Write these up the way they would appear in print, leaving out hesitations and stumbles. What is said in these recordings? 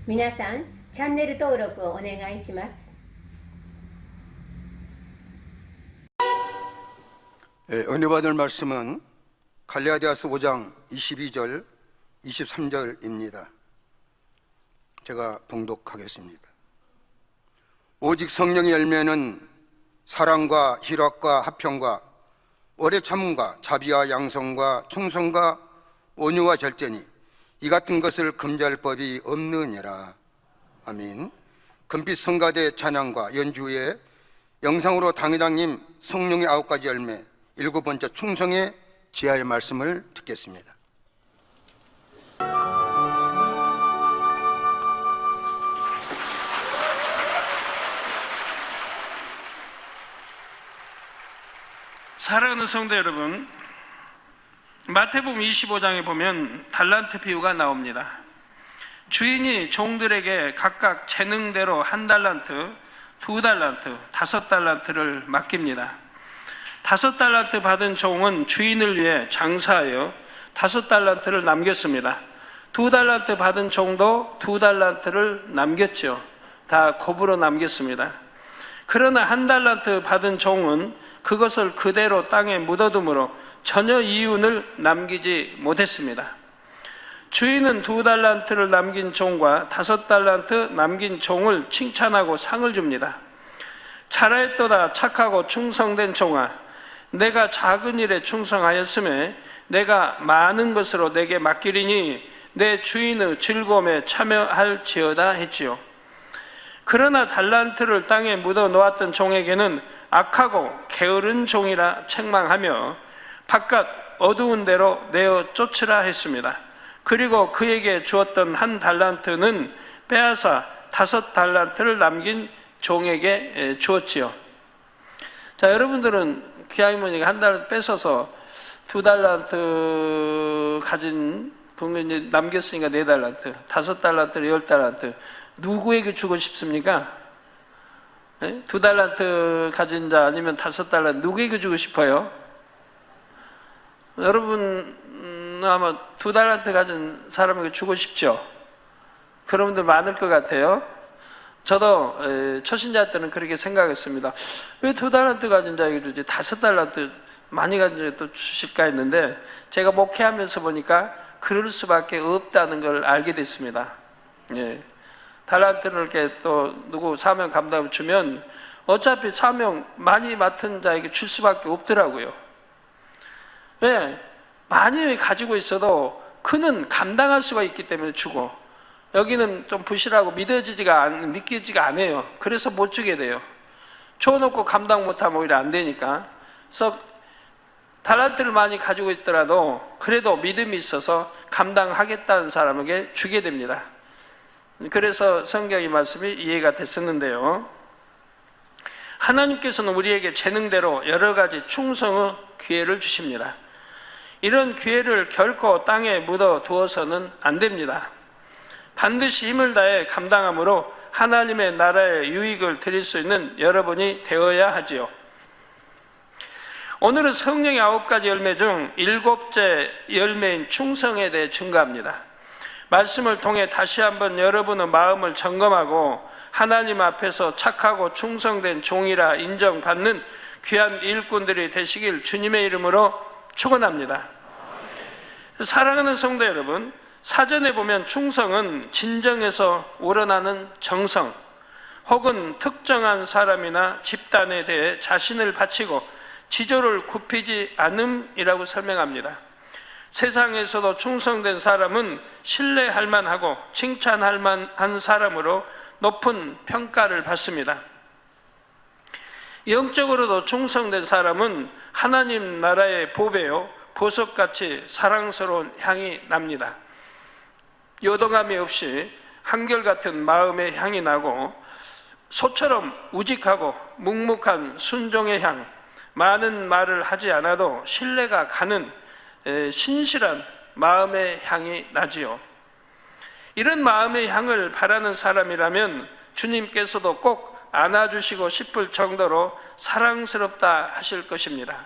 皆さん、チャンネル登録をお願いします。 은혜 받을 말씀은 갈라디아서 5장 22절, 23절입니다. 제가 봉독하겠습니다. 오직 성령의 열매는 사랑과 희락과 화평과 오래 참음과 자비와 양성과 충성과 온유와 절제니 이 같은 것을 금지할 법이 없느니라. 아멘. 금빛 성가대 찬양과 연주의 영상으로 당회장님 성령의 9가지 열매 7번째 충성의 지하의 말씀을 듣겠습니다. 사랑하는 성도 여러분, 마태복음 25장에 보면 달란트 비유가 나옵니다. 주인이 종들에게 각각 재능대로 1달란트, 2달란트, 5달란트를 맡깁니다. 5달란트 받은 종은 주인을 위해 장사하여 5달란트를 남겼습니다. 2달란트 받은 종도 2달란트를 남겼죠. 다 곱으로 남겼습니다. 그러나 1달란트 받은 종은 그것을 그대로 땅에 묻어둠으로 전혀 이윤을 남기지 못했습니다. 주인은 2달란트를 남긴 종과 5달란트 남긴 종을 칭찬하고 상을 줍니다. 잘하였도다 착하고 충성된 종아, 내가 작은 일에 충성하였음에 내가 많은 것으로 내게 맡기리니 내 주인의 즐거움에 참여할지어다 했지요. 그러나 달란트를 땅에 묻어 놓았던 종에게는 악하고 게으른 종이라 책망하며 바깥 어두운 데로 내어 쫓으라 했습니다. 그리고 그에게 주었던 1달란트는 빼앗아 5달란트를 남긴 종에게 주었지요. 자, 여러분들은 귀하이모니가 1달란트 뺏어서 2달란트 가진 그건 이제 남겼으니까 4달란트, 5달란트를 10달란트 누구에게 주고 싶습니까? 2달란트 가진 자 아니면 5달란트 누구에게 주고 싶어요? 여러분 아마 2달란트 가진 사람에게 주고 싶죠? 그런 분들 많을 것 같아요. 저도 초신자 때는 그렇게 생각했습니다. 왜 2달란트 가진 자에게 주지? 5달란트 많이 가진 자에게 또 주실까 했는데 제가 목회하면서 보니까 그럴 수밖에 없다는 걸 알게 됐습니다. 예. 달란트를 이렇게 또 누구 사명 감당을 주면 어차피 사명 많이 맡은 자에게 줄 수밖에 없더라고요. 왜? 많이 가지고 있어도 그는 감당할 수가 있기 때문에 주고, 여기는 좀 부실하고 믿기지가 않아요. 그래서 못 주게 돼요. 줘놓고 감당 못하면 오히려 안 되니까. 그래서 달란트를 많이 가지고 있더라도 그래도 믿음이 있어서 감당하겠다는 사람에게 주게 됩니다. 그래서 성경의 말씀이 이해가 됐었는데요. 하나님께서는 우리에게 재능대로 여러 가지 충성의 기회를 주십니다. 이런 기회를 결코 땅에 묻어 두어서는 안 됩니다. 반드시 힘을 다해 감당함으로 하나님의 나라에 유익을 드릴 수 있는 여러분이 되어야 하지요. 오늘은 성령의 9가지 열매 중 7째 열매인 충성에 대해 증거합니다. 말씀을 통해 다시 한번 여러분의 마음을 점검하고 하나님 앞에서 착하고 충성된 종이라 인정받는 귀한 일꾼들이 되시길 주님의 이름으로 축원합니다. 사랑하는 성도 여러분, 사전에 보면 충성은 진정에서 우러나는 정성 혹은 특정한 사람이나 집단에 대해 자신을 바치고 지조를 굽히지 않음이라고 설명합니다. 세상에서도 충성된 사람은 신뢰할 만하고 칭찬할 만한 사람으로 높은 평가를 받습니다. 영적으로도 충성된 사람은 하나님 나라의 보배요 보석같이 사랑스러운 향이 납니다. 요동함이 없이 한결같은 마음의 향이 나고 소처럼 우직하고 묵묵한 순종의 향, 많은 말을 하지 않아도 신뢰가 가는 신실한 마음의 향이 나지요. 이런 마음의 향을 바라는 사람이라면 주님께서도 꼭 안아주시고 싶을 정도로 사랑스럽다 하실 것입니다.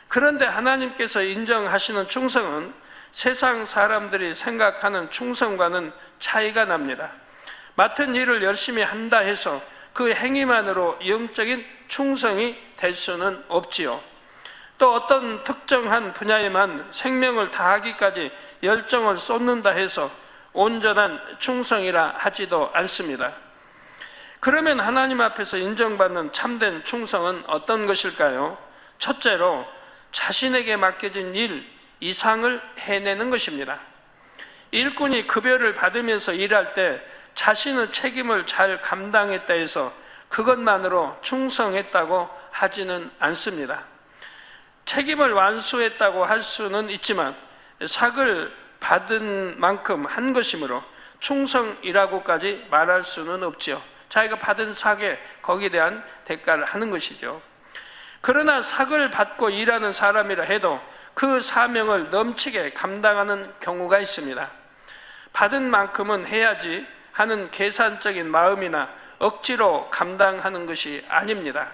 그런데 하나님께서 인정하시는 충성은 세상 사람들이 생각하는 충성과는 차이가 납니다. 맡은 일을 열심히 한다 해서 그 행위만으로 영적인 충성이 될 수는 없지요. 또 어떤 특정한 분야에만 생명을 다하기까지 열정을 쏟는다 해서 온전한 충성이라 하지도 않습니다. 그러면 하나님 앞에서 인정받는 참된 충성은 어떤 것일까요? 첫째로 자신에게 맡겨진 일 이상을 해내는 것입니다. 일꾼이 급여를 받으면서 일할 때 자신의 책임을 잘 감당했다 해서 그것만으로 충성했다고 하지는 않습니다. 책임을 완수했다고 할 수는 있지만 삭을 받은 만큼 한 것이므로 충성이라고까지 말할 수는 없지요. 자기가 받은 삭에 거기에 대한 대가를 하는 것이죠. 그러나 삭을 받고 일하는 사람이라 해도 그 사명을 넘치게 감당하는 경우가 있습니다. 받은 만큼은 해야지 하는 계산적인 마음이나 억지로 감당하는 것이 아닙니다.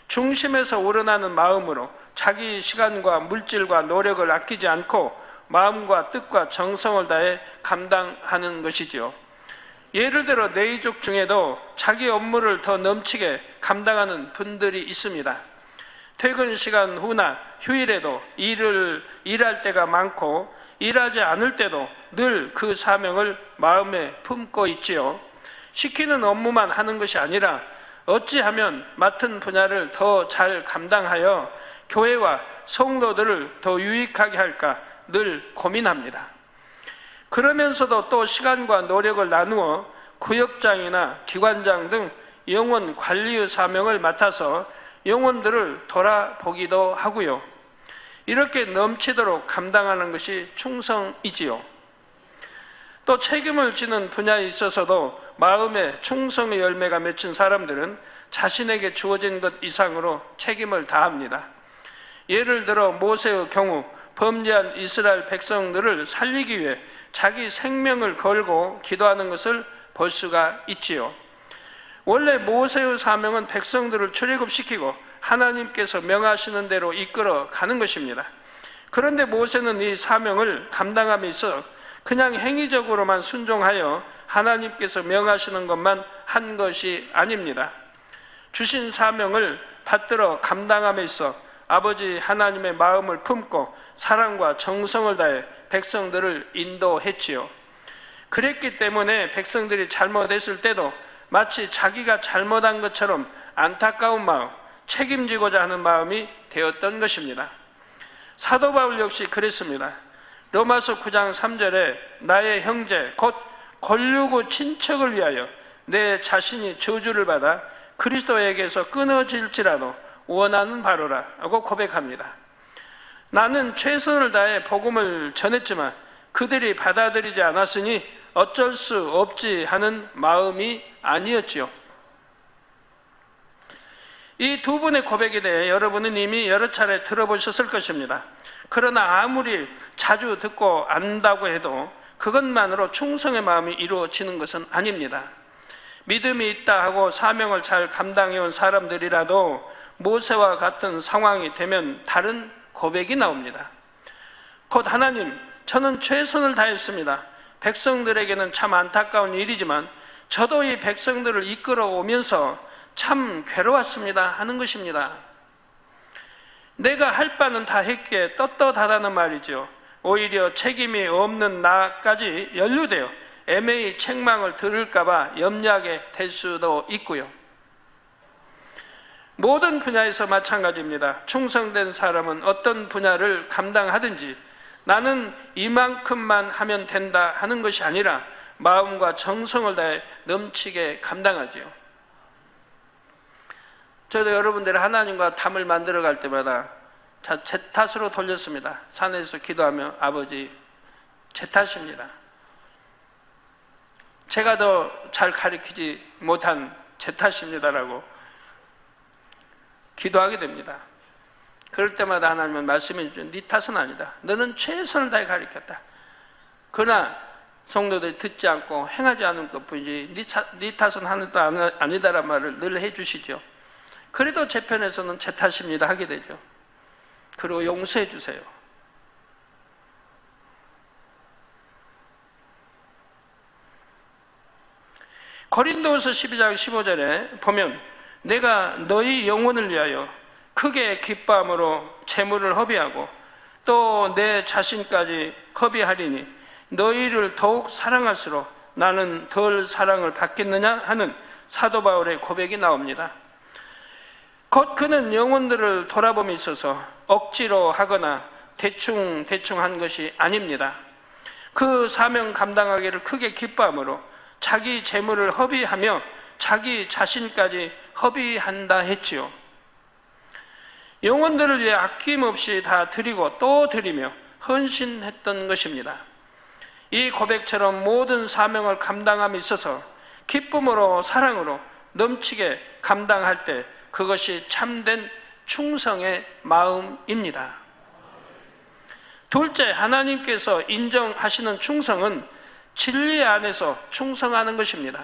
중심에서 우러나는 마음으로 자기 시간과 물질과 노력을 아끼지 않고 마음과 뜻과 정성을 다해 감당하는 것이지요. 예를 들어 내이족 중에도 자기 업무를 더 넘치게 감당하는 분들이 있습니다. 퇴근 시간 후나 휴일에도 일할 때가 많고 일하지 않을 때도 늘 그 사명을 마음에 품고 있지요. 시키는 업무만 하는 것이 아니라 어찌하면 맡은 분야를 더 잘 감당하여 교회와 성도들을 더 유익하게 할까 늘 고민합니다. 그러면서도 또 시간과 노력을 나누어 구역장이나 기관장 등 영혼 관리의 사명을 맡아서 영혼들을 돌아보기도 하고요. 이렇게 넘치도록 감당하는 것이 충성이지요. 또 책임을 지는 분야에 있어서도 마음에 충성의 열매가 맺힌 사람들은 자신에게 주어진 것 이상으로 책임을 다합니다. 예를 들어 모세의 경우 범죄한 이스라엘 백성들을 살리기 위해 자기 생명을 걸고 기도하는 것을 볼 수가 있지요. 원래 모세의 사명은 백성들을 출애굽시키고 하나님께서 명하시는 대로 이끌어 가는 것입니다. 그런데 모세는 이 사명을 감당함에 있어 그냥 행위적으로만 순종하여 하나님께서 명하시는 것만 한 것이 아닙니다. 주신 사명을 받들어 감당함에 있어 아버지 하나님의 마음을 품고 사랑과 정성을 다해 백성들을 인도했지요. 그랬기 때문에 백성들이 잘못했을 때도 마치 자기가 잘못한 것처럼 안타까운 마음, 책임지고자 하는 마음이 되었던 것입니다. 사도 바울 역시 그랬습니다. 로마서 9장 3절에 나의 형제 곧 권류고 친척을 위하여 내 자신이 저주를 받아 그리스도에게서 끊어질지라도 원하는 바로라 하고 고백합니다. 나는 최선을 다해 복음을 전했지만 그들이 받아들이지 않았으니 어쩔 수 없지 하는 마음이 아니었지요. 이 두 분의 고백에 대해 여러분은 이미 여러 차례 들어보셨을 것입니다. 그러나 아무리 자주 듣고 안다고 해도 그것만으로 충성의 마음이 이루어지는 것은 아닙니다. 믿음이 있다 하고 사명을 잘 감당해온 사람들이라도 모세와 같은 상황이 되면 다른 고백이 나옵니다. 곧 하나님, 저는 최선을 다했습니다. 백성들에게는 참 안타까운 일이지만 저도 이 백성들을 이끌어 오면서 참 괴로웠습니다 하는 것입니다. 내가 할 바는 다 했기에 떳떳하다는 말이죠. 오히려 책임이 없는 나까지 연루되어 애매히 책망을 들을까 봐 염려하게 될 수도 있고요. 모든 분야에서 마찬가지입니다. 충성된 사람은 어떤 분야를 감당하든지 나는 이만큼만 하면 된다 하는 것이 아니라 마음과 정성을 다해 넘치게 감당하지요. 저도 여러분들이 하나님과 담을 만들어 갈 때마다 제 탓으로 돌렸습니다. 산에서 기도하며 아버지 제 탓입니다. 제가 더 잘 가르치지 못한 제 탓입니다라고 기도하게 됩니다. 그럴 때마다 하나님은 말씀해 주죠. 네 탓은 아니다. 너는 최선을 다해 가르쳤다. 그러나 성도들이 듣지 않고 행하지 않은 것뿐이지 네 탓은 하나도 아니다라는 말을 늘 해주시죠. 그래도 제 편에서는 제 탓입니다 하게 되죠. 그리고 용서해 주세요. 고린도후서 12장 15절에 보면 내가 너희 영혼을 위하여 크게 기뻐함으로 재물을 허비하고 또 내 자신까지 허비하리니 너희를 더욱 사랑할수록 나는 덜 사랑을 받겠느냐 하는 사도 바울의 고백이 나옵니다. 곧 그는 영혼들을 돌아봄에 있어서 억지로 하거나 대충 한 것이 아닙니다. 그 사명 감당하기를 크게 기뻐함으로 자기 재물을 허비하며 자기 자신까지 허비한다 했지요. 영혼들을 위해 아낌없이 다 드리고 또 드리며 헌신했던 것입니다. 이 고백처럼 모든 사명을 감당함에 있어서 기쁨으로 사랑으로 넘치게 감당할 때 그것이 참된 충성의 마음입니다. 둘째, 하나님께서 인정하시는 충성은 진리 안에서 충성하는 것입니다.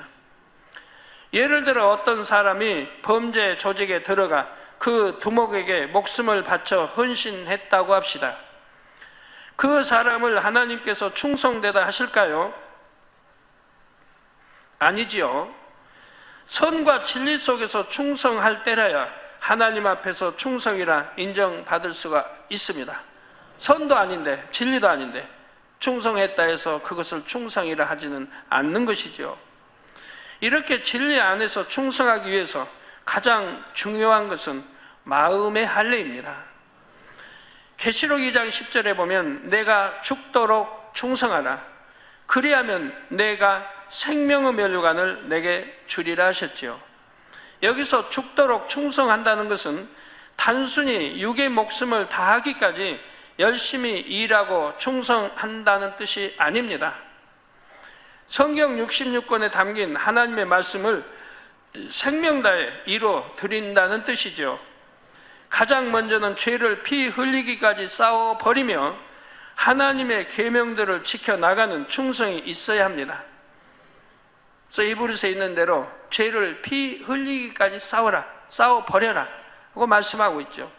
예를 들어 어떤 사람이 범죄 조직에 들어가 그 두목에게 목숨을 바쳐 헌신했다고 합시다. 그 사람을 하나님께서 충성되다 하실까요? 아니지요. 선과 진리 속에서 충성할 때라야 하나님 앞에서 충성이라 인정받을 수가 있습니다. 선도 아닌데 진리도 아닌데 충성했다 해서 그것을 충성이라 하지는 않는 것이죠. 이렇게 진리 안에서 충성하기 위해서 가장 중요한 것은 마음의 할례입니다. 계시록 2장 10절에 보면 내가 죽도록 충성하라 그리하면 내가 생명의 면류관을 내게 주리라 하셨지요. 여기서 죽도록 충성한다는 것은 단순히 육의 목숨을 다하기까지 열심히 일하고 충성한다는 뜻이 아닙니다. 성경 66권에 담긴 하나님의 말씀을 생명 다해 이루 드린다는 뜻이죠. 가장 먼저는 죄를 피 흘리기까지 싸워 버리며 하나님의 계명들을 지켜나가는 충성이 있어야 합니다. 그래서 히브리서에 있는 대로 죄를 피 흘리기까지 싸워라, 싸워 버려라 하고 말씀하고 있죠.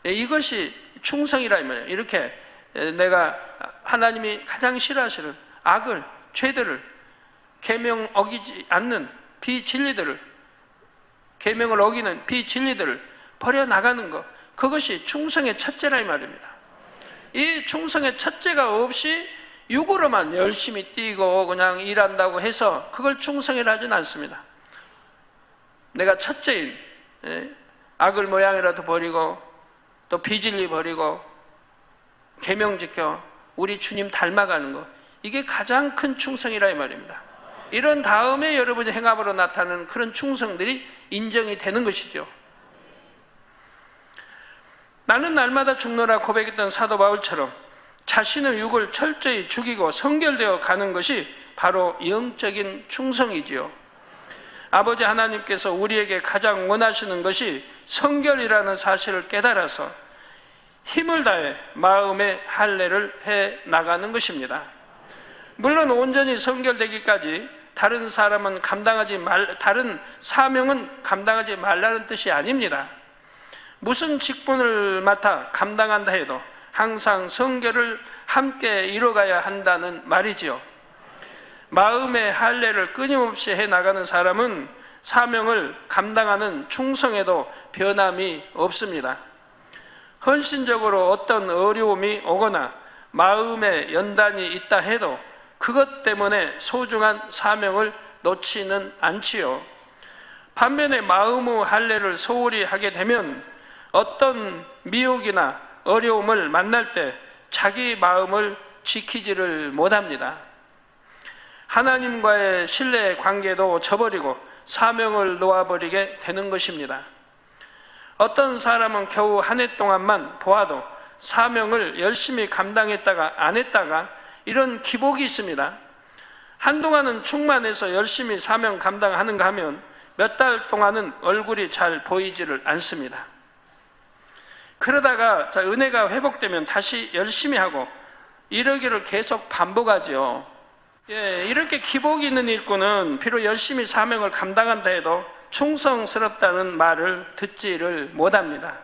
이것이 충성이라 이 말이에요. 이렇게 내가 하나님이 가장 싫어하시는 악을, 죄들을, 계명 어기지 않는 비진리들을, 계명을 어기는 비진리들을 버려나가는 것, 그것이 충성의 첫째라 이 말입니다. 이 충성의 첫째가 없이 육으로만 열심히 뛰고 그냥 일한다고 해서 그걸 충성이라 하진 않습니다. 내가 첫째인 악을 모양이라도 버리고 또 비진리 버리고 계명 지켜 우리 주님 닮아가는 것, 이게 가장 큰 충성이라 이 말입니다. 이런 다음에 여러분이 행함으로 나타나는 그런 충성들이 인정이 되는 것이죠. 나는 날마다 죽노라 고백했던 사도 바울처럼 자신의 육을 철저히 죽이고 성결되어 가는 것이 바로 영적인 충성이지요. 아버지 하나님께서 우리에게 가장 원하시는 것이 성결이라는 사실을 깨달아서 힘을 다해 마음의 할례를 해 나가는 것입니다. 물론 온전히 성결되기까지 다른 사명은 감당하지 말라는 뜻이 아닙니다. 무슨 직분을 맡아 감당한다 해도 항상 성결을 함께 이뤄가야 한다는 말이지요. 마음의 할례를 끊임없이 해나가는 사람은 사명을 감당하는 충성에도 변함이 없습니다. 헌신적으로 어떤 어려움이 오거나 마음의 연단이 있다 해도 그것 때문에 소중한 사명을 놓지는 않지요. 반면에 마음의 할례를 소홀히 하게 되면 어떤 미혹이나 어려움을 만날 때 자기 마음을 지키지를 못합니다. 하나님과의 신뢰의 관계도 저버리고 사명을 놓아버리게 되는 것입니다. 어떤 사람은 겨우 한 해 동안만 보아도 사명을 열심히 감당했다가 안 했다가 이런 기복이 있습니다. 한동안은 충만해서 열심히 사명 감당하는가 하면 몇 달 동안은 얼굴이 잘 보이지를 않습니다. 그러다가 은혜가 회복되면 다시 열심히 하고 이러기를 계속 반복하죠. 이렇게 기복이 있는 일꾼은 비록 열심히 사명을 감당한다 해도 충성스럽다는 말을 듣지를 못합니다.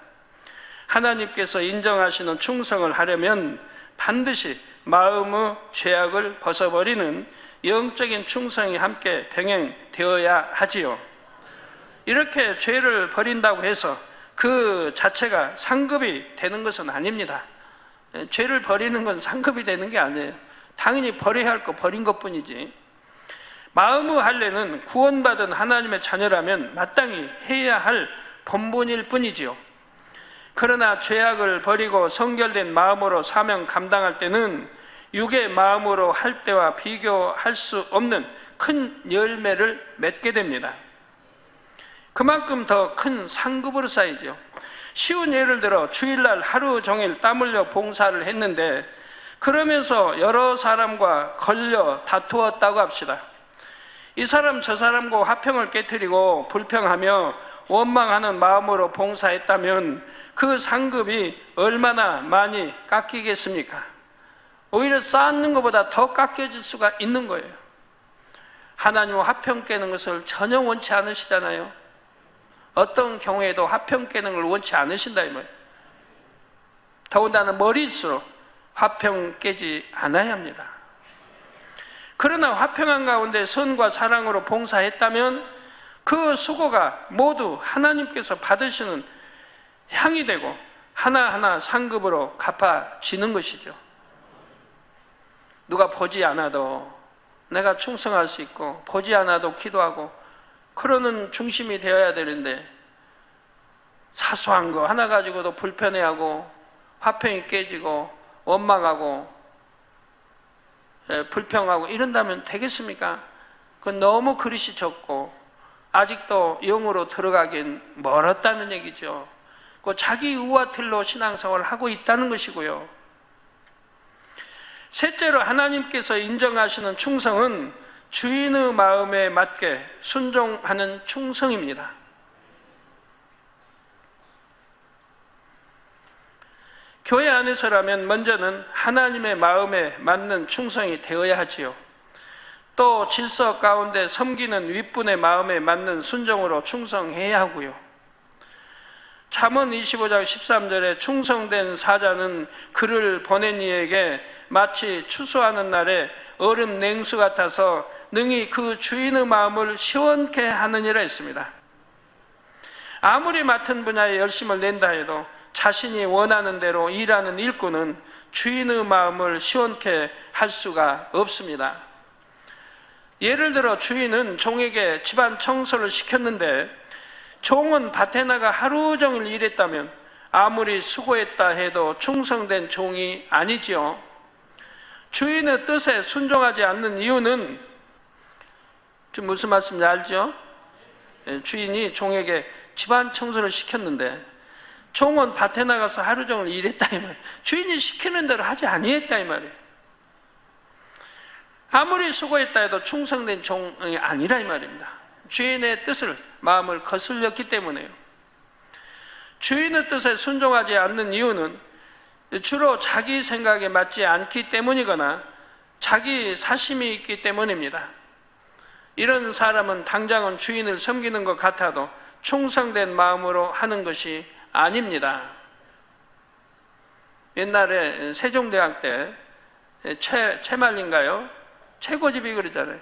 하나님께서 인정하시는 충성을 하려면 반드시 마음의 죄악을 벗어버리는 영적인 충성이 함께 병행되어야 하지요. 이렇게 죄를 버린다고 해서 그 자체가 상급이 되는 것은 아닙니다. 죄를 버리는 건 상급이 되는 게 아니에요. 당연히 버려야 할 거 버린 것뿐이지. 마음의 할례는 구원받은 하나님의 자녀라면 마땅히 해야 할 본분일 뿐이지요. 그러나 죄악을 버리고 성결된 마음으로 사명 감당할 때는 육의 마음으로 할 때와 비교할 수 없는 큰 열매를 맺게 됩니다. 그만큼 더 큰 상급으로 쌓이죠. 쉬운 예를 들어 주일날 하루 종일 땀 흘려 봉사를 했는데 그러면서 여러 사람과 걸려 다투었다고 합시다. 이 사람 저 사람과 화평을 깨트리고 불평하며 원망하는 마음으로 봉사했다면 그 상급이 얼마나 많이 깎이겠습니까? 오히려 쌓는 것보다 더 깎여질 수가 있는 거예요. 하나님은 화평 깨는 것을 전혀 원치 않으시잖아요. 어떤 경우에도 화평 깨는 걸 원치 않으신다 이 말이에요. 더군다나 머리일수록 화평 깨지 않아야 합니다. 그러나 화평한 가운데 선과 사랑으로 봉사했다면 그 수고가 모두 하나님께서 받으시는 향이 되고 하나하나 상급으로 갚아지는 것이죠. 누가 보지 않아도 내가 충성할 수 있고 보지 않아도 기도하고 그러는 중심이 되어야 되는데 사소한 거 하나 가지고도 불편해하고 화평이 깨지고 원망하고 불평하고 이런다면 되겠습니까? 그건 너무 그릇이 적고 아직도 영으로 들어가긴 멀었다는 얘기죠. 그 자기 의와 틀로 신앙생활을 하고 있다는 것이고요. 셋째로 하나님께서 인정하시는 충성은 주인의 마음에 맞게 순종하는 충성입니다. 교회 안에서라면 먼저는 하나님의 마음에 맞는 충성이 되어야 하지요. 또 질서 가운데 섬기는 윗분의 마음에 맞는 순종으로 충성해야 하고요. 잠언 25장 13절에 충성된 사자는 그를 보낸 이에게 마치 추수하는 날에 얼음 냉수 같아서 능히 그 주인의 마음을 시원케 하느니라 했습니다. 아무리 맡은 분야에 열심을 낸다 해도 자신이 원하는 대로 일하는 일꾼은 주인의 마음을 시원케 할 수가 없습니다. 예를 들어 주인은 종에게 집안 청소를 시켰는데 종은 밭에 나가 하루 종일 일했다면 아무리 수고했다 해도 충성된 종이 아니지요. 주인의 뜻에 순종하지 않는 이유는 좀 무슨 말씀인지 알죠? 주인이 종에게 집안 청소를 시켰는데 종은 밭에 나가서 하루 종일 일했다 이 말이에요. 주인이 시키는 대로 하지 아니했다 이 말이에요. 아무리 수고했다 해도 충성된 종이 아니라 이 말입니다. 주인의 뜻을 마음을 거슬렸기 때문에요. 주인의 뜻에 순종하지 않는 이유는 주로 자기 생각에 맞지 않기 때문이거나 자기 사심이 있기 때문입니다. 이런 사람은 당장은 주인을 섬기는 것 같아도 충성된 마음으로 하는 것이 아닙니다. 옛날에 세종대왕 때 최말린가요? 최고집이 그러잖아요.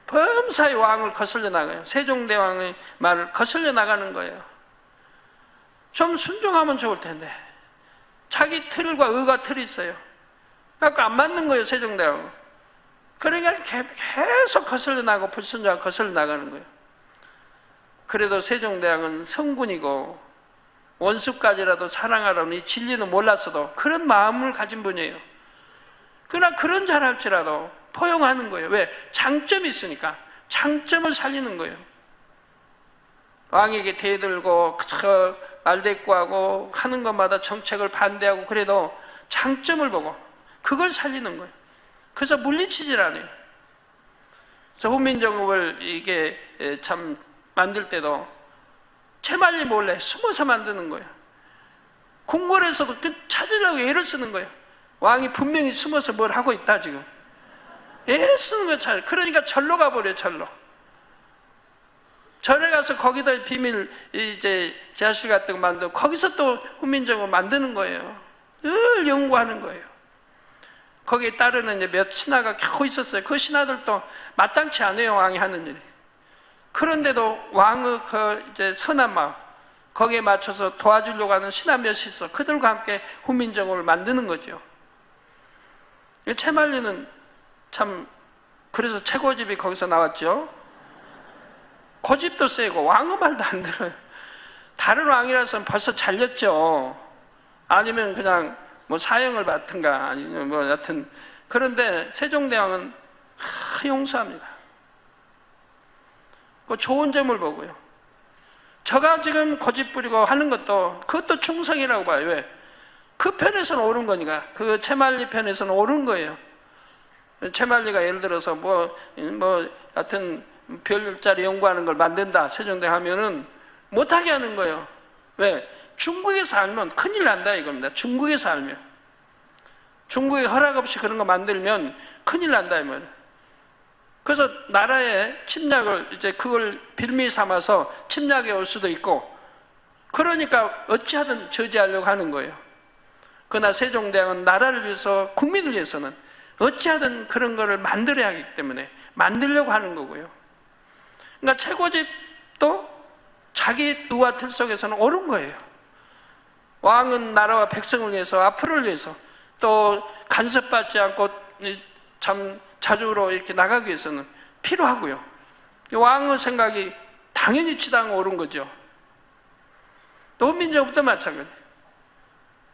범사의 왕을 거슬려 나가요. 세종대왕의 말을 거슬려 나가는 거예요. 좀 순종하면 좋을 텐데 자기 틀과 의가 틀이 있어요. 그러니까 안 맞는 거예요. 세종대왕은. 그러니까 계속 거슬려 나가고 불순종하고 거슬려 나가는 거예요. 그래도 세종대왕은 성군이고 원수까지라도 사랑하라는 이 진리는 몰랐어도 그런 마음을 가진 분이에요. 그러나 그런 잘할지라도 포용하는 거예요. 왜? 장점이 있으니까 장점을 살리는 거예요. 왕에게 대들고 말대꾸하고 하는 것마다 정책을 반대하고 그래도 장점을 보고 그걸 살리는 거예요. 그래서 물리치질 않아요. 그래서 훈민정음을 이게 참 만들 때도 채말리 몰래 숨어서 만드는 거예요. 궁궐에서도 찾으려고 애를 쓰는 거예요. 왕이 분명히 숨어서 뭘 하고 있다 지금. 애를 쓰는 거예요. 잘. 그러니까 절로 가버려요. 절로. 절에 가서 거기다 비밀 이제 제아실 같은 거 만들고 거기서 또 훈민정음을 만드는 거예요. 늘 연구하는 거예요. 거기에 따르는 이제 몇 신하가 겨우 있었어요. 그 신하들도 마땅치 않아요, 왕이 하는 일이. 그런데도 왕의 그 이제 선한 마음, 거기에 맞춰서 도와주려고 하는 신하 몇이 있어. 그들과 함께 훈민정음을 만드는 거죠. 채말리는 참, 그래서 최고집이 거기서 나왔죠. 고집도 세고 왕의 말도 안 들어요. 다른 왕이라서는 벌써 잘렸죠. 아니면 그냥 뭐 사형을 받든가 아니면 뭐 여튼. 그런데 세종대왕은 용서합니다. 그 좋은 점을 보고요. 저가 지금 고집 부리고 하는 것도 그것도 충성이라고 봐요. 왜? 그 편에서는 옳은 거니까. 그 채말리 편에서는 옳은 거예요. 채말리가 예를 들어서 하여튼 별자리 연구하는 걸 만든다 세종대왕 하면은 못하게 하는 거예요. 왜? 중국에서 알면 큰일 난다 이겁니다. 중국에서 알면, 중국에 허락 없이 그런 거 만들면 큰일 난다 이 말이에요. 그래서 나라의 침략을 이제 그걸 빌미 삼아서 침략해 올 수도 있고, 그러니까 어찌하든 저지하려고 하는 거예요. 그러나 세종대왕은 나라를 위해서, 국민을 위해서는 어찌하든 그런 거를 만들어야 하기 때문에 만들려고 하는 거고요. 그러니까 최고집도 자기 의와 틀 속에서는 옳은 거예요. 왕은 나라와 백성을 위해서, 앞으로를 위해서, 또 간섭받지 않고 참 자주로 이렇게 나가기 위해서는 필요하고요. 왕의 생각이 당연히 치당 옳은 거죠. 또 훈민정음도 마찬가지.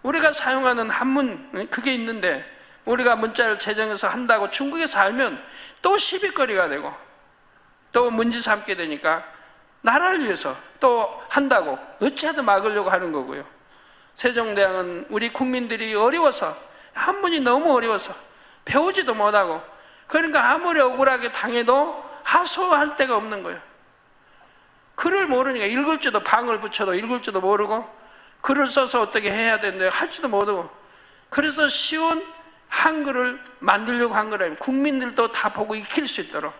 우리가 사용하는 한문 그게 있는데 우리가 문자를 제정해서 한다고 중국에서 알면 또 시비거리가 되고 또 문제 삼게 되니까 나라를 위해서 또 한다고 어찌하든 막으려고 하는 거고요. 세종대왕은 우리 국민들이 어려워서, 한문이 너무 어려워서 배우지도 못하고, 그러니까 아무리 억울하게 당해도 하소할 데가 없는 거예요. 글을 모르니까 읽을 줄도, 방을 붙여도 읽을 줄도 모르고, 글을 써서 어떻게 해야 되는데 할지도 모르고, 그래서 쉬운 한글을 만들려고 한 거라면 국민들도 다 보고 익힐 수 있도록.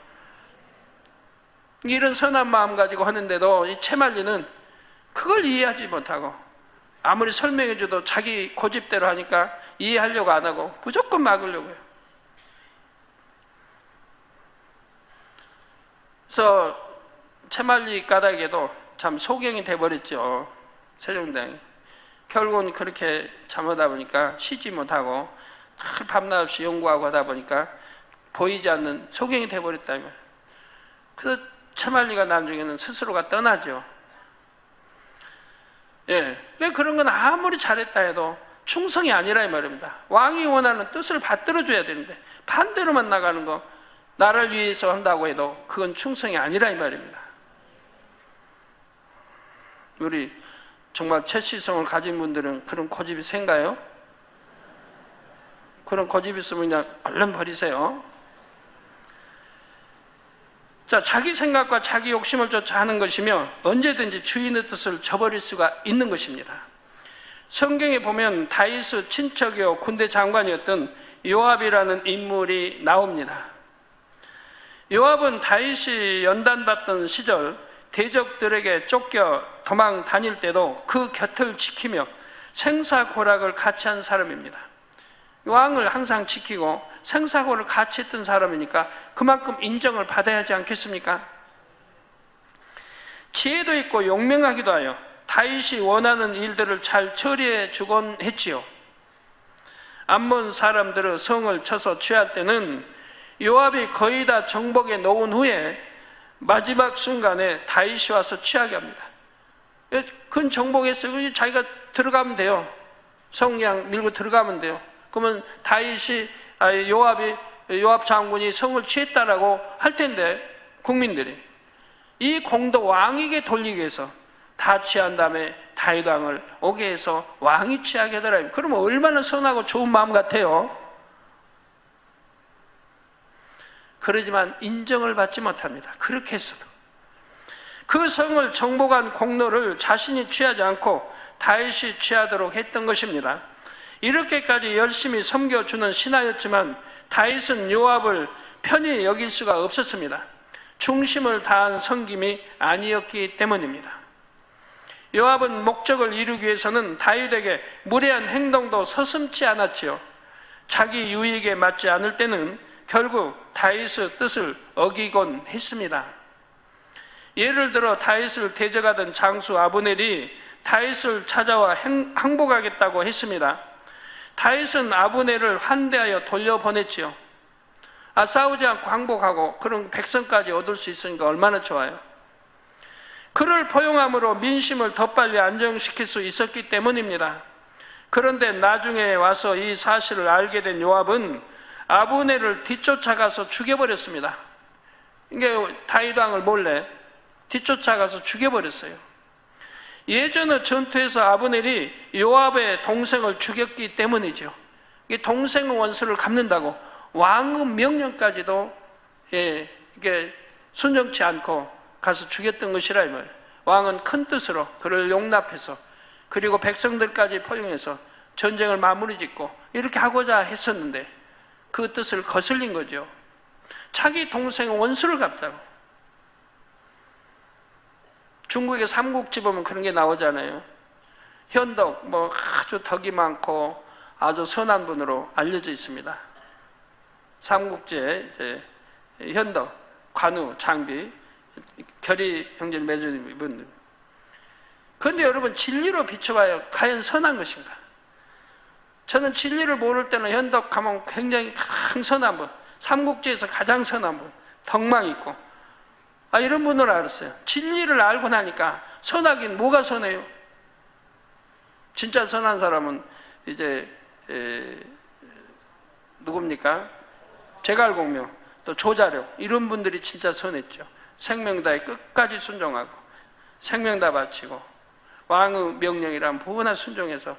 이런 선한 마음 가지고 하는데도 이 채말리는 그걸 이해하지 못하고, 아무리 설명해줘도 자기 고집대로 하니까 이해하려고 안 하고 무조건 막으려고 해요. 그래서 채말리 까닭에도 참 소경이 돼버렸죠. 세종대왕이. 결국은 그렇게 잠하다 보니까 쉬지 못하고 밤낮 없이 연구하고 하다 보니까 보이지 않는 소경이 돼버렸다면, 그래서 채말리가 나중에는 스스로가 떠나죠. 예, 그런 건 아무리 잘했다 해도 충성이 아니라 이 말입니다. 왕이 원하는 뜻을 받들어줘야 되는데 반대로만 나가는 거, 나라를 위해서 한다고 해도 그건 충성이 아니라 이 말입니다. 우리 정말 최시성을 가진 분들은 그런 고집이 센가요? 그런 고집이 있으면 그냥 얼른 버리세요. 자, 자기 생각과 자기 욕심을 쫓아 하는 것이며 언제든지 주인의 뜻을 저버릴 수가 있는 것입니다. 성경에 보면 다윗의 친척이요 군대 장관이었던 요압이라는 인물이 나옵니다. 요압은 다윗이 연단받던 시절 대적들에게 쫓겨 도망 다닐 때도 그 곁을 지키며 생사고락을 같이 한 사람입니다. 왕을 항상 지키고 생사고를 같이 했던 사람이니까 그만큼 인정을 받아야 하지 않겠습니까? 지혜도 있고 용맹하기도 하여 다윗이 원하는 일들을 잘 처리해 주곤 했지요. 암몬 사람들의 성을 쳐서 취할 때는 요압이 거의 다 정복에 놓은 후에 마지막 순간에 다윗이 와서 취하게 합니다. 그건 정복했어요. 자기가 들어가면 돼요. 성 그냥 밀고 들어가면 돼요. 그러면 요압 장군이 성을 취했다라고 할 텐데, 국민들이 이 공도 왕에게 돌리기 위해서 다 취한 다음에 다윗 왕을 오게 해서 왕이 취하게 하더라. 그러면 얼마나 선하고 좋은 마음 같아요. 그러지만 인정을 받지 못합니다. 그렇게 했어도 그 성을 정복한 공로를 자신이 취하지 않고 다윗이 취하도록 했던 것입니다. 이렇게까지 열심히 섬겨주는 신하였지만 다윗은 요압을 편히 여길 수가 없었습니다. 중심을 다한 섬김이 아니었기 때문입니다. 요압은 목적을 이루기 위해서는 다윗에게 무례한 행동도 서슴지 않았지요. 자기 유익에 맞지 않을 때는 결국 다윗의 뜻을 어기곤 했습니다. 예를 들어 다윗을 대적하던 장수 아브넬이 다윗을 찾아와 항복하겠다고 했습니다. 다윗은 아브넬을 환대하여 돌려보냈지요. 싸우지 않고 항복하고 그런 백성까지 얻을 수 있으니까 얼마나 좋아요. 그를 포용함으로 민심을 더 빨리 안정시킬 수 있었기 때문입니다. 그런데 나중에 와서 이 사실을 알게 된 요압은 아브넬을 뒤쫓아가서 죽여버렸습니다. 이게 다윗 왕을 몰래 뒤쫓아가서 죽여버렸어요. 예전의 전투에서 아브넬이 요압의 동생을 죽였기 때문이죠. 이게 동생 원수를 갚는다고 왕의 명령까지도 이게 순종치 않고 가서 죽였던 것이라 이 말이에요. 왕은 큰 뜻으로 그를 용납해서 그리고 백성들까지 포용해서 전쟁을 마무리 짓고 이렇게 하고자 했었는데 그 뜻을 거슬린 거죠. 자기 동생의 원수를 갚자고. 중국의 삼국지 보면 그런 게 나오잖아요. 현덕 아주 덕이 많고 아주 선한 분으로 알려져 있습니다. 삼국지에 이제 현덕, 관우, 장비, 결의 형제를 맺은 분들. 그런데 여러분 진리로 비춰봐요. 과연 선한 것인가? 저는 진리를 모를 때는 현덕하면 굉장히 선한 분, 삼국지에서 가장 선한 분, 덕망 있고 이런 분으로 알았어요. 진리를 알고 나니까 선하긴 뭐가 선해요? 진짜 선한 사람은 이제 누굽니까? 제갈공명, 또 조자룡 이런 분들이 진짜 선했죠. 생명 다해 끝까지 순종하고 생명 다 바치고 왕의 명령이란 보나 순종해서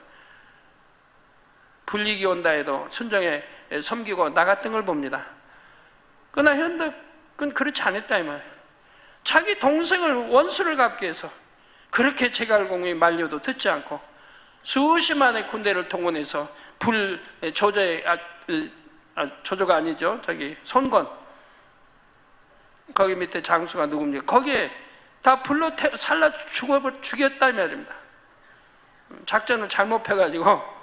불리기 온다 해도 순종에 섬기고 나갔던 걸 봅니다. 그러나 현덕은 그렇지 않았다 이 말이에요. 자기 동생을 원수를 갚기 위해서 그렇게 제갈공명이 말려도 듣지 않고 수십만의 군대를 동원해서 조조가 아니죠. 손권 거기 밑에 장수가 누굽니까? 거기에 다 불로 살라 죽였다 이 말입니다. 작전을 잘못 펴가지고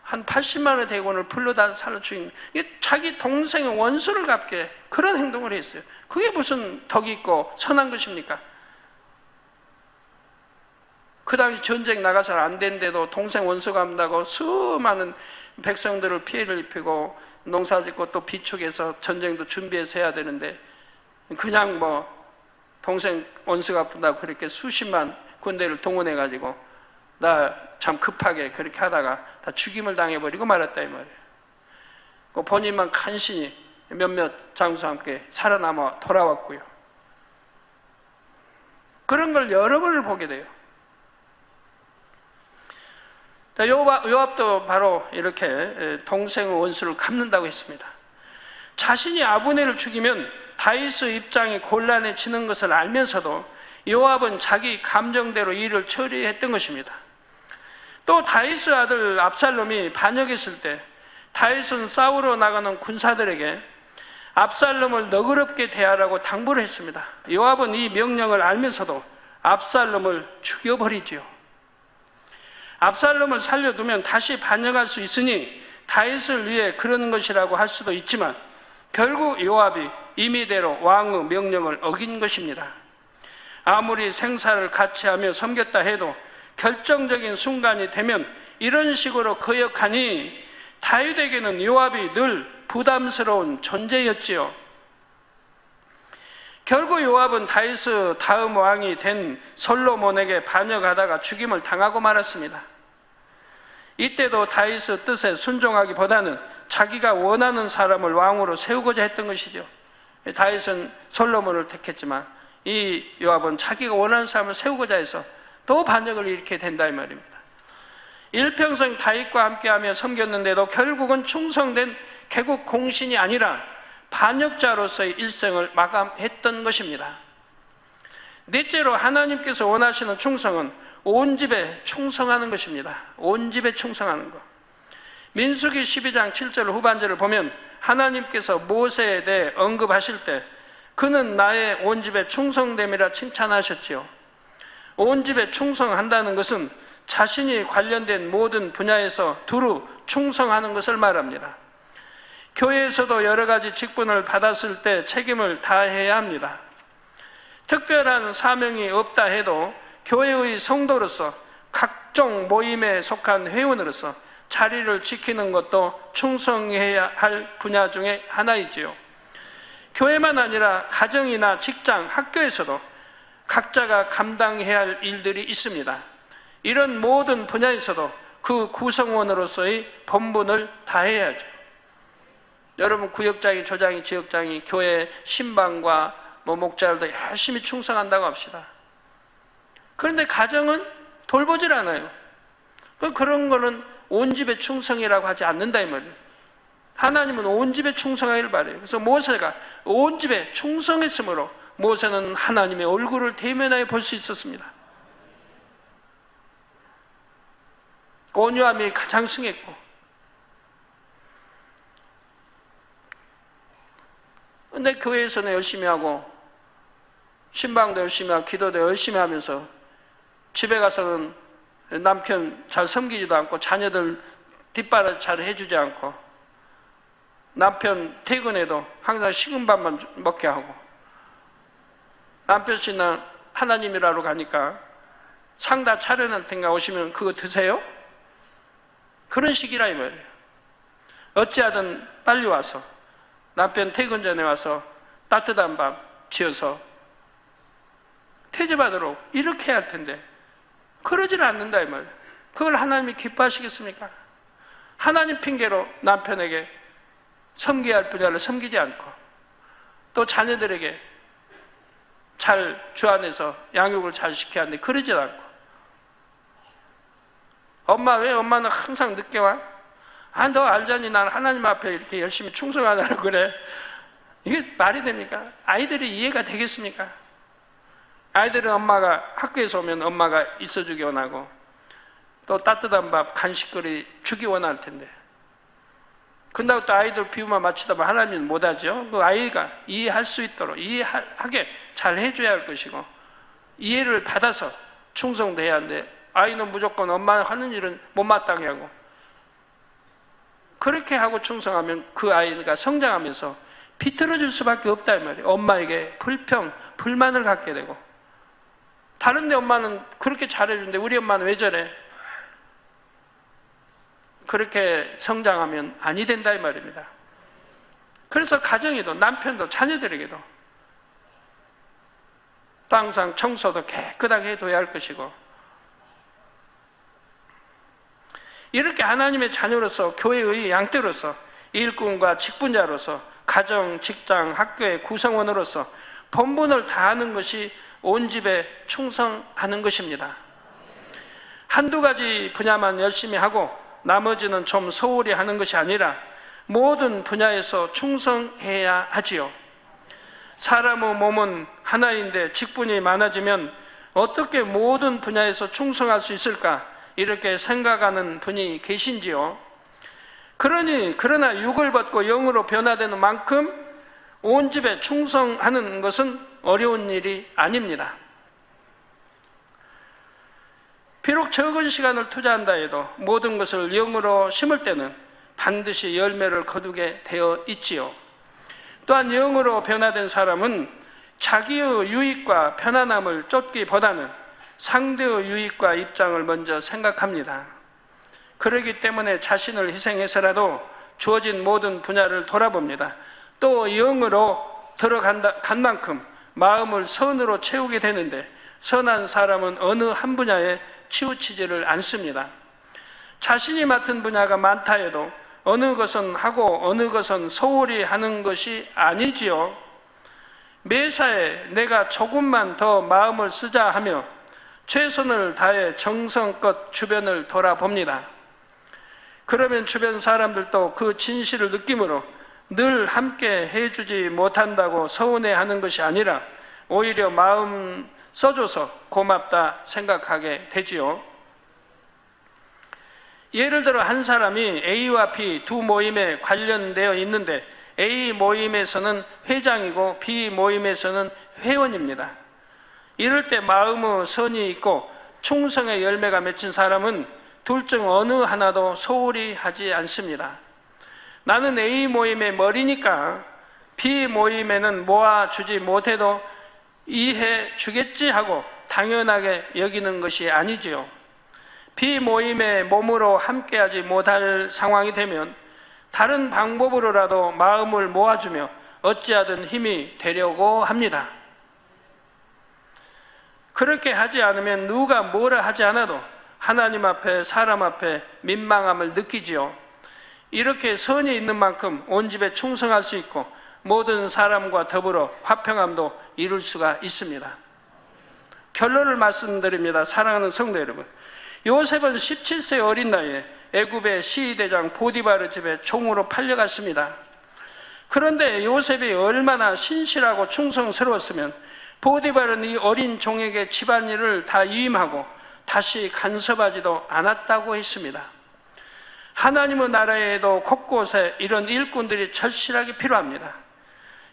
한 80만의 대군을 불로 다 살라 죽인, 이게 자기 동생의 원수를 갚게 그런 행동을 했어요. 그게 무슨 덕이 있고 선한 것입니까? 그 당시 전쟁 나가서 안 된데도 동생 원수 갚는다고 수많은 백성들을 피해를 입히고 농사 짓고 또 비축해서 전쟁도 준비해서 해야 되는데 그냥 동생 원수 갚는다고 그렇게 수십만 군대를 동원해 가지고 나 참 급하게 그렇게 하다가 다 죽임을 당해버리고 말았다 이 말이에요. 본인만 간신히 몇몇 장수와 함께 살아남아 돌아왔고요. 그런 걸 여러 번을 보게 돼요. 요압도 바로 이렇게 동생의 원수를 갚는다고 했습니다. 자신이 아브넬을 죽이면 다윗의 입장이 곤란해지는 것을 알면서도 요압은 자기 감정대로 일을 처리했던 것입니다. 또 다윗의 아들 압살롬이 반역했을 때 다윗은 싸우러 나가는 군사들에게 압살롬을 너그럽게 대하라고 당부를 했습니다. 요압은 이 명령을 알면서도 압살롬을 죽여버리지요. 압살롬을 살려두면 다시 반역할 수 있으니 다윗을 위해 그러는 것이라고 할 수도 있지만 결국 요압이 임의대로 왕의 명령을 어긴 것입니다. 아무리 생사를 같이 하며 섬겼다 해도 결정적인 순간이 되면 이런 식으로 거역하니 다윗에게는 요압이 늘 부담스러운 존재였지요. 결국 요압은 다윗의 다음 왕이 된 솔로몬에게 반역하다가 죽임을 당하고 말았습니다. 이때도 다윗의 뜻에 순종하기보다는 자기가 원하는 사람을 왕으로 세우고자 했던 것이죠. 다윗은 솔로몬을 택했지만 이 요압은 자기가 원하는 사람을 세우고자 해서 또 반역을 일으키게 된다 이 말입니다. 일평생 다윗과 함께하며 섬겼는데도 결국은 충성된 개국 공신이 아니라 반역자로서의 일생을 마감했던 것입니다. 넷째로 하나님께서 원하시는 충성은 온 집에 충성하는 것입니다. 온 집에 충성하는 것. 민수기 12장 7절 후반절을 보면 하나님께서 모세에 대해 언급하실 때 그는 나의 온 집에 충성됨이라 칭찬하셨지요. 온 집에 충성한다는 것은 자신이 관련된 모든 분야에서 두루 충성하는 것을 말합니다. 교회에서도 여러 가지 직분을 받았을 때 책임을 다해야 합니다. 특별한 사명이 없다 해도 교회의 성도로서 각종 모임에 속한 회원으로서 자리를 지키는 것도 충성해야 할 분야 중에 하나이지요. 교회만 아니라 가정이나 직장, 학교에서도 각자가 감당해야 할 일들이 있습니다. 이런 모든 분야에서도 그 구성원으로서의 본분을 다해야죠. 여러분, 구역장이, 조장이, 지역장이 교회 신방과 목자들도 열심히 충성한다고 합시다. 그런데 가정은 돌보질 않아요. 그런 거는 온 집의 충성이라고 하지 않는다 이 말이에요. 하나님은 온 집에 충성하기를 바래요. 그래서 모세가 온 집에 충성했으므로 모세는 하나님의 얼굴을 대면하여 볼 수 있었습니다. 온유함이 가장 승했고, 근데 교회에서는 열심히 하고 신방도 열심히 하고 기도도 열심히 하면서 집에 가서는 남편 잘 섬기지도 않고 자녀들 뒷바라지 잘 해주지 않고 남편 퇴근해도 항상 식은 밥만 먹게 하고 남편 씨는 하나님이라로 가니까 상 다 차려놓을 텐가 오시면 그거 드세요? 그런 식이라 이 말이에요. 어찌하든 빨리 와서 남편 퇴근 전에 와서 따뜻한 밥 지어서 퇴직하도록 이렇게 해야 할 텐데 그러질 않는다 이 말이에요. 그걸 하나님이 기뻐하시겠습니까? 하나님 핑계로 남편에게 섬겨야 할 분야를 섬기지 않고 또 자녀들에게 잘 주안해서 양육을 잘 시켜야 하는데 그러질 않고 엄마 왜 엄마는 항상 늦게 와? 아, 너 알잖니 난 하나님 앞에 이렇게 열심히 충성하느라고 그래. 이게 말이 됩니까? 아이들이 이해가 되겠습니까? 아이들은 엄마가 학교에서 오면 엄마가 있어주기 원하고 또 따뜻한 밥 간식거리 주기 원할 텐데 근다고 또 아이들 비유만 맞추다 보면 하나님은 못하죠. 그 아이가 이해할 수 있도록 이해하게 잘 해줘야 할 것이고 이해를 받아서 충성돼야 하는데 아이는 무조건 엄마가 하는 일은 못마땅해 하고 그렇게 하고 충성하면 그 아이가 성장하면서 비틀어질 수밖에 없다 이 말이에요. 엄마에게 불만을 갖게 되고 다른 데 엄마는 그렇게 잘해주는데 우리 엄마는 왜 저래? 그렇게 성장하면 아니 된다 이 말입니다. 그래서 가정에도 남편도 자녀들에게도 또 항상 청소도 깨끗하게 해둬야 할 것이고 이렇게 하나님의 자녀로서 교회의 양떼로서 일꾼과 직분자로서 가정, 직장, 학교의 구성원으로서 본분을 다하는 것이 온 집에 충성하는 것입니다. 한두 가지 분야만 열심히 하고 나머지는 좀 소홀히 하는 것이 아니라 모든 분야에서 충성해야 하지요. 사람의 몸은 하나인데 직분이 많아지면 어떻게 모든 분야에서 충성할 수 있을까? 이렇게 생각하는 분이 계신지요? 그러나 육을 벗고 영으로 변화되는 만큼 온 집에 충성하는 것은 어려운 일이 아닙니다. 비록 적은 시간을 투자한다 해도 모든 것을 영으로 심을 때는 반드시 열매를 거두게 되어 있지요. 또한 영으로 변화된 사람은 자기의 유익과 편안함을 쫓기보다는 상대의 유익과 입장을 먼저 생각합니다. 그렇기 때문에 자신을 희생해서라도 주어진 모든 분야를 돌아봅니다. 또 영으로 간 만큼 마음을 선으로 채우게 되는데 선한 사람은 어느 한 분야에 치우치지를 않습니다. 자신이 맡은 분야가 많다 해도 어느 것은 하고 어느 것은 소홀히 하는 것이 아니지요. 매사에 내가 조금만 더 마음을 쓰자 하며 최선을 다해 정성껏 주변을 돌아봅니다. 그러면 주변 사람들도 그 진실을 느낌으로 늘 함께 해주지 못한다고 서운해하는 것이 아니라 오히려 마음 써줘서 고맙다 생각하게 되지요. 예를 들어 한 사람이 A와 B 두 모임에 관련되어 있는데 A 모임에서는 회장이고 B 모임에서는 회원입니다. 이럴 때 마음의 선이 있고 충성의 열매가 맺힌 사람은 둘 중 어느 하나도 소홀히 하지 않습니다. 나는 A 모임의 머리니까 B 모임에는 모아주지 못해도 이해 주겠지 하고 당연하게 여기는 것이 아니지요. B 모임의 몸으로 함께하지 못할 상황이 되면 다른 방법으로라도 마음을 모아주며 어찌하든 힘이 되려고 합니다. 그렇게 하지 않으면 누가 뭐라 하지 않아도 하나님 앞에 사람 앞에 민망함을 느끼지요. 이렇게 선이 있는 만큼 온 집에 충성할 수 있고 모든 사람과 더불어 화평함도 이룰 수가 있습니다. 결론을 말씀드립니다. 사랑하는 성도 여러분, 요셉은 17세 어린 나이에 애굽의 시위대장 보디바르 집에 종으로 팔려갔습니다. 그런데 요셉이 얼마나 신실하고 충성스러웠으면 보디바르는 이 어린 종에게 집안일을 다 위임하고 다시 간섭하지도 않았다고 했습니다. 하나님의 나라에도 곳곳에 이런 일꾼들이 절실하게 필요합니다.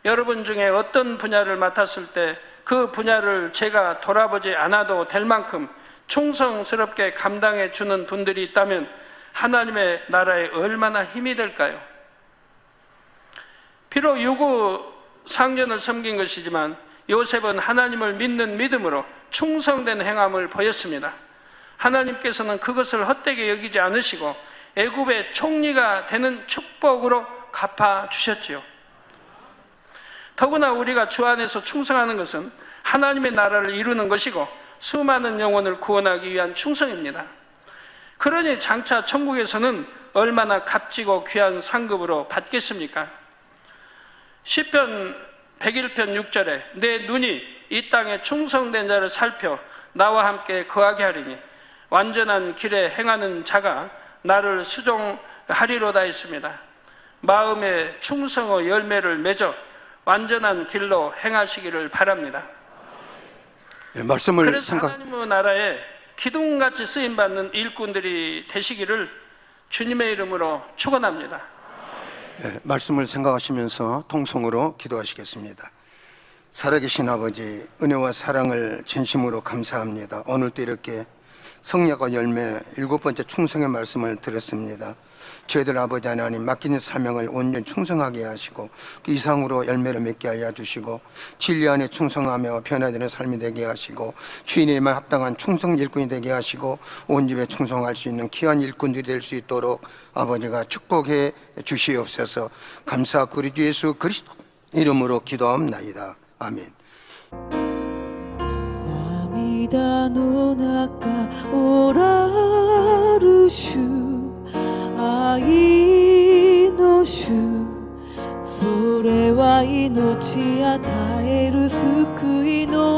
여러분 중에 어떤 분야를 맡았을 때 그 분야를 제가 돌아보지 않아도 될 만큼 충성스럽게 감당해 주는 분들이 있다면 하나님의 나라에 얼마나 힘이 될까요? 비록 유구 상전을 섬긴 것이지만 요셉은 하나님을 믿는 믿음으로 충성된 행함을 보였습니다. 하나님께서는 그것을 헛되게 여기지 않으시고 애굽의 총리가 되는 축복으로 갚아주셨지요. 더구나 우리가 주 안에서 충성하는 것은 하나님의 나라를 이루는 것이고 수많은 영혼을 구원하기 위한 충성입니다. 그러니 장차 천국에서는 얼마나 값지고 귀한 상급으로 받겠습니까? 시편 101편 6절에 내 눈이 이 땅에 충성된 자를 살펴 나와 함께 거하게 하리니 완전한 길에 행하는 자가 나를 수종하리로다 했습니다. 마음의 충성의 열매를 맺어 완전한 길로 행하시기를 바랍니다. 말씀을 그래서 하나님의 나라에 기둥같이 쓰임받는 일꾼들이 되시기를 주님의 이름으로 축원합니다. 말씀을 생각하시면서 통성으로 기도하시겠습니다. 살아계신 아버지, 은혜와 사랑을 진심으로 감사합니다. 오늘도 이렇게 성령과 열매 7번째 충성의 말씀을 들었습니다. 저희들 아버지 하나님, 맡기는 사명을 온전히 충성하게 하시고 그 이상으로 열매를 맺게 하여 주시고 진리 안에 충성하며 변화되는 삶이 되게 하시고 주인에만 합당한 충성 일꾼이 되게 하시고 온 집에 충성할 수 있는 귀한 일꾼들이 될 수 있도록 아버지가 축복해 주시옵소서. 감사하고 우리 주 예수 그리스도 이름으로 기도합나이다. 아멘. 涙の中おらる主愛の主それは命与える救いの